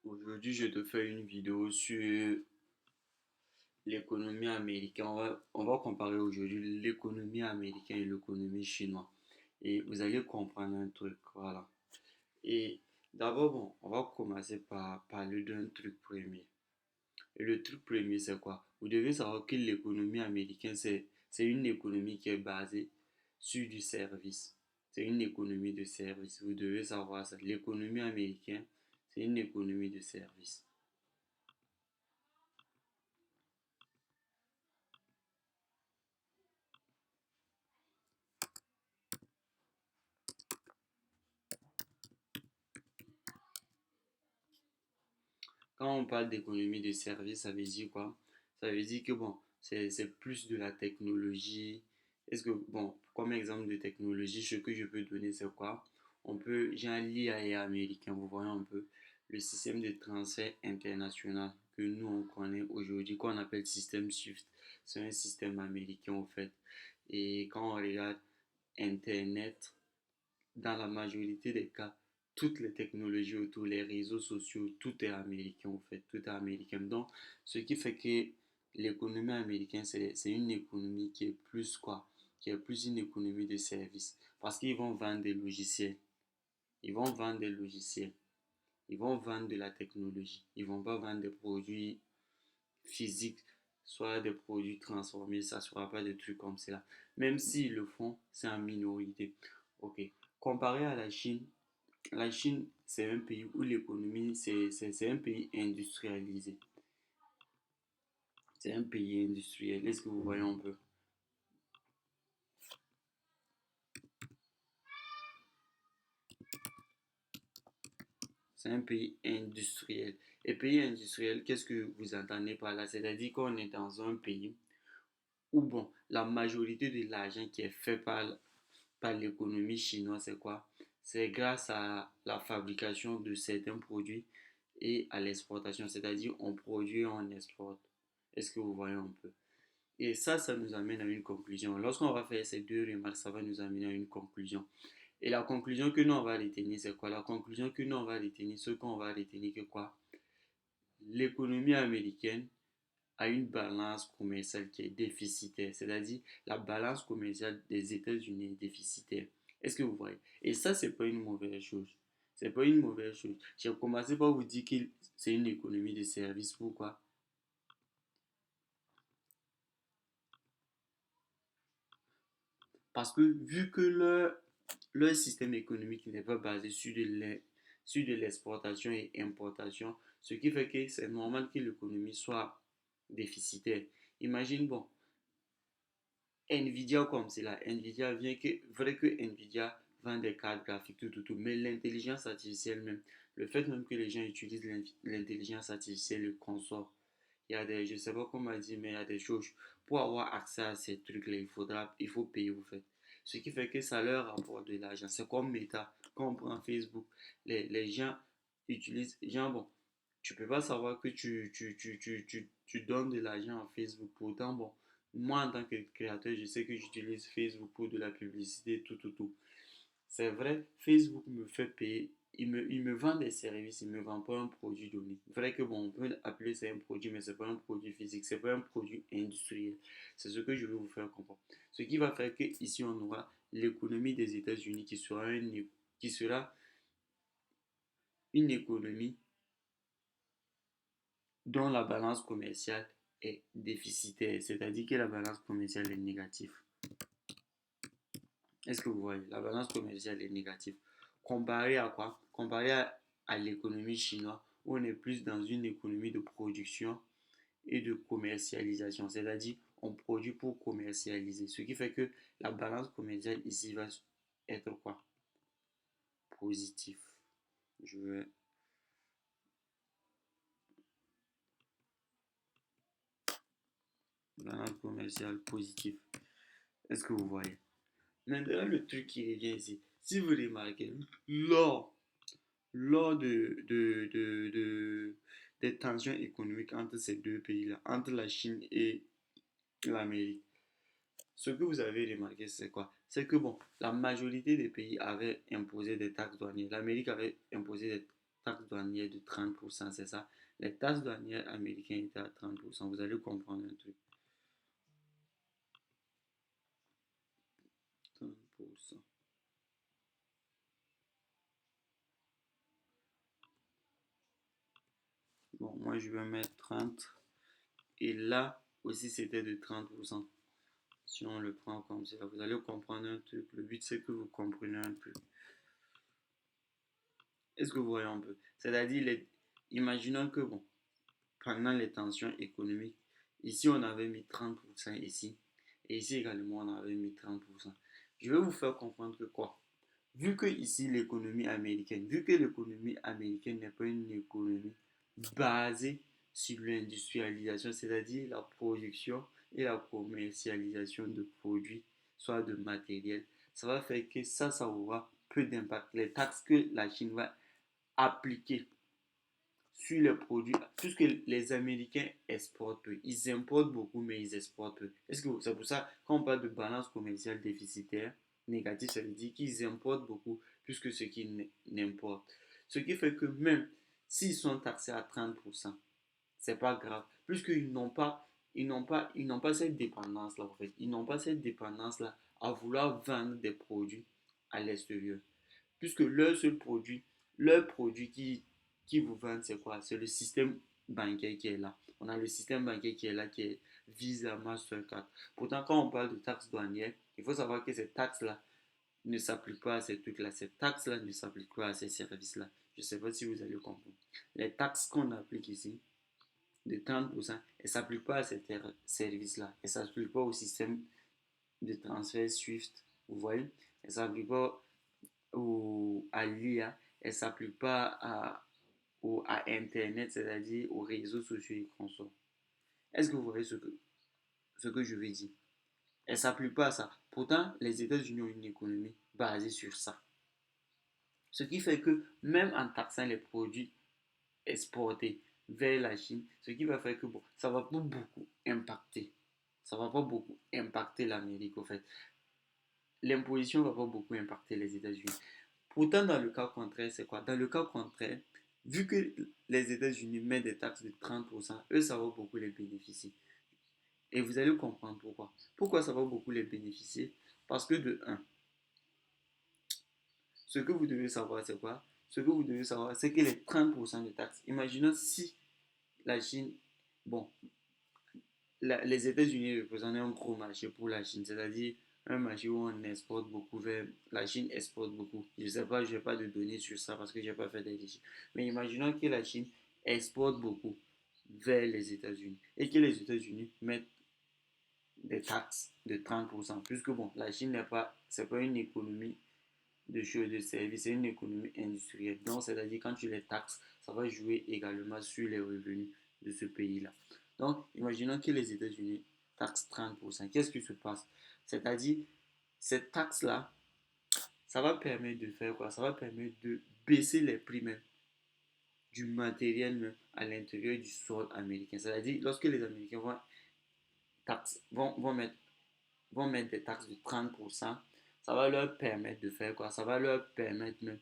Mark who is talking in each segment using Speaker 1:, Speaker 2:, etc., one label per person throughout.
Speaker 1: Aujourd'hui, je te fais une vidéo sur l'économie américaine. On va comparer aujourd'hui l'économie américaine et l'économie chinoise. Et vous allez comprendre un truc, voilà. Et d'abord, bon, on va commencer par parler d'un truc premier. Et le truc premier, c'est quoi? Vous devez savoir que l'économie américaine, c'est une économie qui est basée sur du service. C'est une économie de service. Vous devez savoir ça. L'économie américaine, c'est une économie de service. Quand on parle d'économie de service, ça veut dire quoi? Ça veut dire que bon, c'est plus de la technologie. Est-ce que, bon, comme exemple de technologie, ce que je peux donner, c'est quoi? J'ai un l'IAE américain, vous voyez un peu, le système de transfert international que nous on connaît aujourd'hui, qu'on appelle système SWIFT. C'est un système américain en fait. Et quand on regarde Internet, dans la majorité des cas, toutes les technologies autour, les réseaux sociaux, tout est américain en fait, tout est américain. Donc, ce qui fait que l'économie américaine, c'est une économie qui est plus quoi? Qui est plus une économie de service. Parce qu'ils vont vendre des logiciels. Ils vont vendre des logiciels. Ils vont vendre de la technologie. Ils vont pas vendre des produits physiques, soit des produits transformés. Ça ne sera pas des trucs comme cela. Même s'ils le font, c'est en minorité. Ok. Comparé à la Chine, c'est un pays où l'économie, c'est un pays industrialisé. C'est un pays industriel. Est-ce que vous voyez un peu? C'est un pays industriel. Et pays industriel, qu'est-ce que vous entendez par là? C'est-à-dire qu'on est dans un pays où, bon, la majorité de l'argent qui est fait par l'économie chinoise, c'est quoi? C'est grâce à la fabrication de certains produits et à l'exportation. C'est-à-dire, on produit et on exporte. Est-ce que vous voyez un peu? Et ça nous amène à une conclusion. Lorsqu'on va faire ces deux remarques, ça va nous amener à une conclusion. Et la conclusion que nous, on va retenir, c'est quoi? La conclusion que nous, on va retenir, ce qu'on va retenir, que quoi? L'économie américaine a une balance commerciale qui est déficitaire. C'est-à-dire, la balance commerciale des États-Unis est déficitaire. Est-ce que vous voyez? Et ça, c'est pas une mauvaise chose. C'est pas une mauvaise chose. J'ai commencé par vous dire que c'est une économie de service. Pourquoi? Parce que vu que leur système économique n'est pas basé sur de l'exportation et importation, ce qui fait que c'est normal que l'économie soit déficitaire. Imagine, bon, Nvidia comme c'est là, Nvidia vient que, vrai que Nvidia vend des cartes graphiques, tout, mais l'intelligence artificielle même, le fait même que les gens utilisent l'intelligence artificielle, le consort, il y a des, je sais pas comment dire, mais il y a des choses, pour avoir accès à ces trucs-là, il faut payer, vous faites. Ce qui fait que ça leur rapporte de l'argent. C'est comme Meta, quand on prend Facebook, les gens utilisent, gens, bon, tu peux pas savoir que tu donnes de l'argent à Facebook. Pourtant, bon, moi en tant que créateur, je sais que j'utilise Facebook pour de la publicité, tout. C'est vrai, Facebook me fait payer. Il me vend des services, il me vend pas un produit donné. Vrai que bon, on peut appeler ça un produit, mais c'est pas un produit physique, c'est pas un produit industriel. C'est ce que je veux vous faire comprendre. Ce qui va faire que ici on aura l'économie des États-Unis qui sera une économie dont la balance commerciale est déficitaire, c'est-à-dire que la balance commerciale est négative. Est-ce que vous voyez? La balance commerciale est négative. Comparé à quoi? Comparé à l'économie chinoise, où on est plus dans une économie de production et de commercialisation, c'est-à-dire on produit pour commercialiser, ce qui fait que la balance commerciale ici va être quoi? Positif. Je vais balance commerciale positive. Est-ce que vous voyez? Maintenant, le truc qui revient ici, si vous remarquez, lors, lors des tensions économiques entre ces deux pays-là, entre la Chine et l'Amérique, ce que vous avez remarqué, c'est quoi? C'est que bon, la majorité des pays avaient imposé des taxes douanières. L'Amérique avait imposé des taxes douanières de 30%, c'est ça. Les taxes douanières américaines étaient à 30%. Vous allez comprendre un truc. 30%. Bon, moi je vais mettre 30. Et là aussi c'était de 30%. Si on le prend comme ça, vous allez comprendre un truc. Le but c'est que vous compreniez un peu. Est-ce que vous voyez un peu? C'est-à-dire, imaginons que, bon, pendant les tensions économiques, ici on avait mis 30% ici, et ici également on avait mis 30%. Je vais vous faire comprendre que quoi? Vu que l'économie américaine n'est pas une économie basée sur l'industrialisation, c'est-à-dire la production et la commercialisation de produits, soit de matériel, ça va faire que ça aura peu d'impact. Les taxes que la Chine va appliquer sur les produits, puisque les Américains exportent peu. Ils importent beaucoup, mais ils exportent peu. C'est pour ça, quand on parle de balance commerciale déficitaire, négative, ça veut dire qu'ils importent beaucoup plus que ce qu'ils n'importent. Ce qui fait que même s'ils sont taxés à 30%, c'est pas grave, puisqu'ils ils n'ont pas cette dépendance-là, en fait. Ils n'ont pas cette dépendance-là à vouloir vendre des produits à l'extérieur. Puisque leur produit qui vous vendent, c'est quoi? C'est le système bancaire qui est là. On a le système bancaire qui est là, qui est Visa, Mastercard. Pourtant, quand on parle de taxes douanières, il faut savoir que ces taxes-là ne s'appliquent pas à ces trucs-là. Ces taxes-là ne s'appliquent pas à ces services-là. Je ne sais pas si vous allez comprendre. Les taxes qu'on applique ici, de 30%, elles ne s'appliquent pas à ces services-là. Elles ne s'appliquent pas au système de transfert SWIFT. Vous voyez? Elles ne s'appliquent pas à l'IA, elle ne s'applique pas à Internet, c'est-à-dire aux réseaux sociaux et consorts. Est-ce que vous voyez ce que je veux dire? Elle ne s'applique pas à ça. Pourtant, les États-Unis ont une économie basée sur ça. Ce qui fait que même en taxant les produits exportés vers la Chine, ce qui va faire que bon, ça ne va pas beaucoup impacter. Ça ne va pas beaucoup impacter l'Amérique, en fait. L'imposition ne va pas beaucoup impacter les États-Unis. Pourtant, dans le cas contraire, c'est quoi? Dans le cas contraire, vu que les États-Unis mettent des taxes de 30%, eux, ça va beaucoup les bénéficier. Et vous allez comprendre pourquoi. Pourquoi ça va beaucoup les bénéficier? Parce que de un, ce que vous devez savoir, c'est quoi? Ce que vous devez savoir, c'est que les 30% de taxes, imaginons si la Chine, bon, les États-Unis représentent un gros marché pour la Chine, c'est-à-dire un marché où on exporte beaucoup vers la Chine exporte beaucoup. Je ne sais pas, je n'ai pas de données sur ça parce que je n'ai pas fait d'études. Mais imaginons que la Chine exporte beaucoup vers les États-Unis et que les États-Unis mettent des taxes de 30%. Puisque bon, la Chine n'est pas, c'est pas une économie de choses de services, c'est une économie industrielle. Donc, c'est-à-dire quand tu les taxes, ça va jouer également sur les revenus de ce pays-là. Donc, imaginons que les États-Unis taxent 30%. Qu'est-ce qui se passe? C'est-à-dire, cette taxe-là, ça va permettre de faire quoi? Ça va permettre de baisser les prix même du matériel même à l'intérieur du sol américain. C'est-à-dire, lorsque les Américains vont mettre des taxes de 30%, ça va leur permettre de faire quoi? Ça va leur permettre même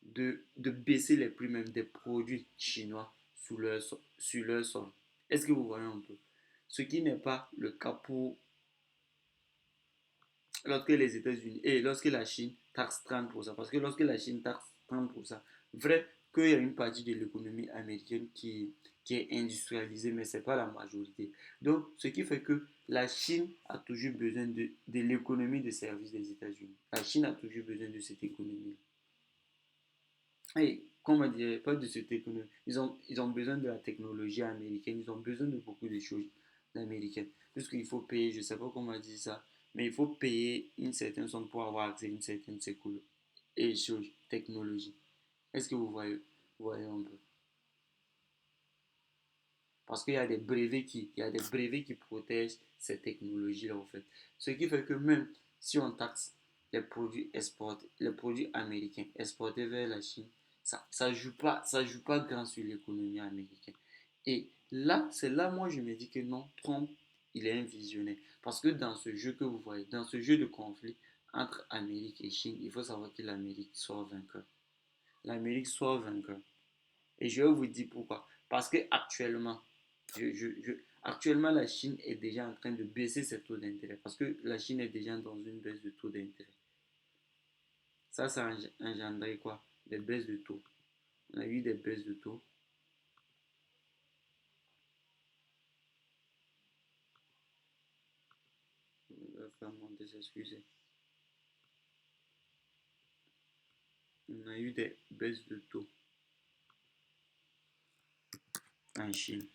Speaker 1: de baisser les prix même des produits chinois sur leur sol. Est-ce que vous voyez un peu? Ce qui n'est pas le cas pour lorsque les États-Unis et lorsque la Chine taxe 30%. Parce que lorsque la Chine taxe 30%, vrai qu'il y a une partie de l'économie américaine qui est industrialisée, mais ce n'est pas la majorité. Donc, ce qui fait que la Chine a toujours besoin de l'économie de services des États-Unis. La Chine a toujours besoin de cette économie. Et comme on dirait, pas de cette économie. Ils ont besoin de la technologie américaine, ils ont besoin de beaucoup de choses américaines. Puisqu'il faut payer, je ne sais pas comment on dit ça, mais il faut payer une certaine somme pour avoir accès à une certaine et choses, technologie. Est-ce que vous voyez un peu? Parce qu'il y a il y a des brevets qui protègent ces technologies-là, en fait. Ce qui fait que même si on taxe les produits américains exportés vers la Chine, ça joue pas grand sur l'économie américaine. Et là, c'est là, moi, je me dis que non, Trump, il est un visionnaire. Parce que dans ce jeu que vous voyez, dans ce jeu de conflit entre Amérique et Chine, il faut savoir que l'Amérique sort vainqueur. L'Amérique sort vainqueur. Et je vais vous dire pourquoi. Parce que actuellement, actuellement, la Chine est déjà en train de baisser ses taux d'intérêt. Parce que la Chine est déjà dans une baisse de taux d'intérêt. Ça a engendré quoi? Des baisses de taux. On a eu des baisses de taux. Je vais faire monter, s'excuser. On a eu des baisses de taux en Chine.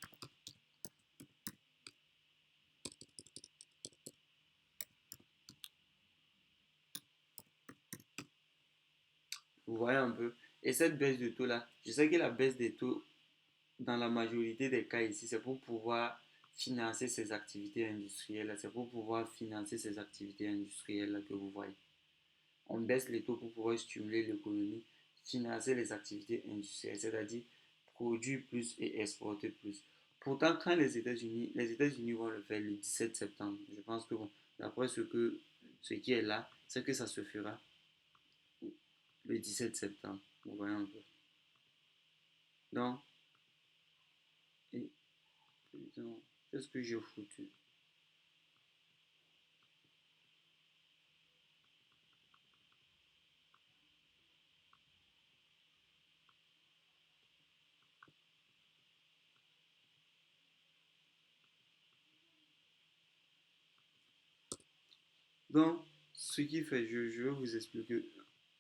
Speaker 1: Vous voyez un peu. Et cette baisse de taux-là, je sais que la baisse des taux, dans la majorité des cas ici, c'est pour pouvoir financer ces activités industrielles. C'est pour pouvoir financer ces activités industrielles que vous voyez. On baisse les taux pour pouvoir stimuler l'économie, financer les activités industrielles, c'est-à-dire produire plus et exporter plus. Pourtant, quand les États-Unis vont le faire le 17 septembre, je pense que bon, d'après ce qui est là, c'est que ça se fera le 17 septembre. Vous voyez un peu. Donc, et, qu'est-ce que j'ai foutu? Donc, ce qui fait, je vais vous expliquer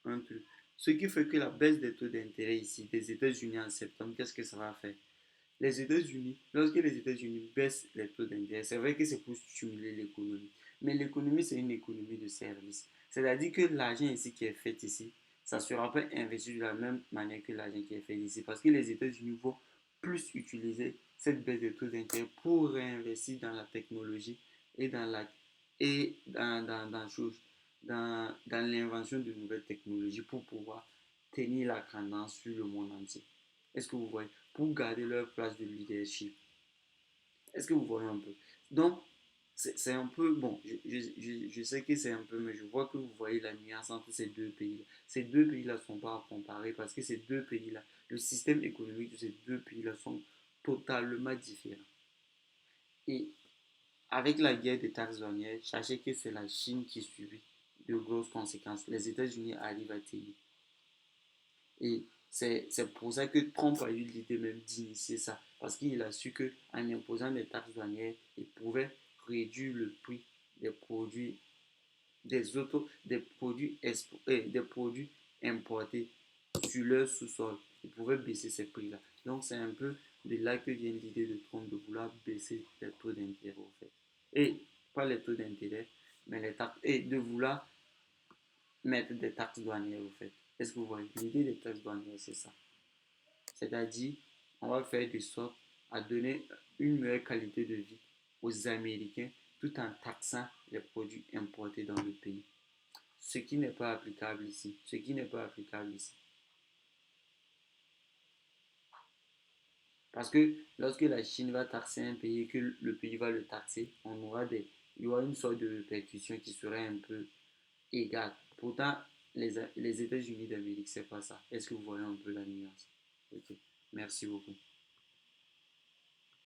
Speaker 1: un truc. Ce qui fait que la baisse des taux d'intérêt ici des États-Unis en septembre, qu'est-ce que ça va faire? Les États-Unis, lorsque les États-Unis baissent les taux d'intérêt, c'est vrai que c'est pour stimuler l'économie. Mais l'économie, c'est une économie de service. C'est-à-dire que l'argent ici qui est fait ici, ça ne sera pas investi de la même manière que l'argent qui est fait ici. Parce que les États-Unis vont plus utiliser cette baisse de taux d'intérêt pour réinvestir dans la technologie et dans l'invention de nouvelles technologies pour pouvoir tenir la tendance sur le monde entier. Est-ce que vous voyez? Pour garder leur place de leadership. Est-ce que vous voyez un peu? Donc, c'est un peu, bon, je sais que c'est un peu, mais je vois que vous voyez la nuance entre ces deux pays-là. Ces deux pays-là ne sont pas à comparer parce que ces deux pays-là, le système économique de ces deux pays-là sont totalement différents. Et avec la guerre des taxes douanières, sachez que c'est la Chine qui subit de grosses conséquences. Les États-Unis arrivent à tenir. Et c'est pour ça que Trump a eu l'idée même d'initier ça. Parce qu'il a su qu'en imposant des taxes douanières, il pouvait réduire le prix des produits, des produits importés sur leur sous-sol. Il pouvait baisser ces prix-là. Donc c'est un peu de là que vient l'idée de Trump de vouloir baisser les taux d'intérêt au fait. Et pas les taux d'intérêt, mais les taxes. Et de vouloir mettre des taxes douanières au fait. Est-ce que vous voyez? L'idée des taxes douanières, c'est ça. C'est-à-dire, on va faire de sorte à donner une meilleure qualité de vie aux Américains tout en taxant les produits importés dans le pays. Ce qui n'est pas applicable ici. Ce qui n'est pas applicable ici. Parce que lorsque la Chine va taxer un pays et que le pays va le taxer, il y aura une sorte de répercussion qui serait un peu égale. Pourtant, les États-Unis d'Amérique, c'est pas ça. Est-ce que vous voyez un peu la nuance? Ok, merci beaucoup.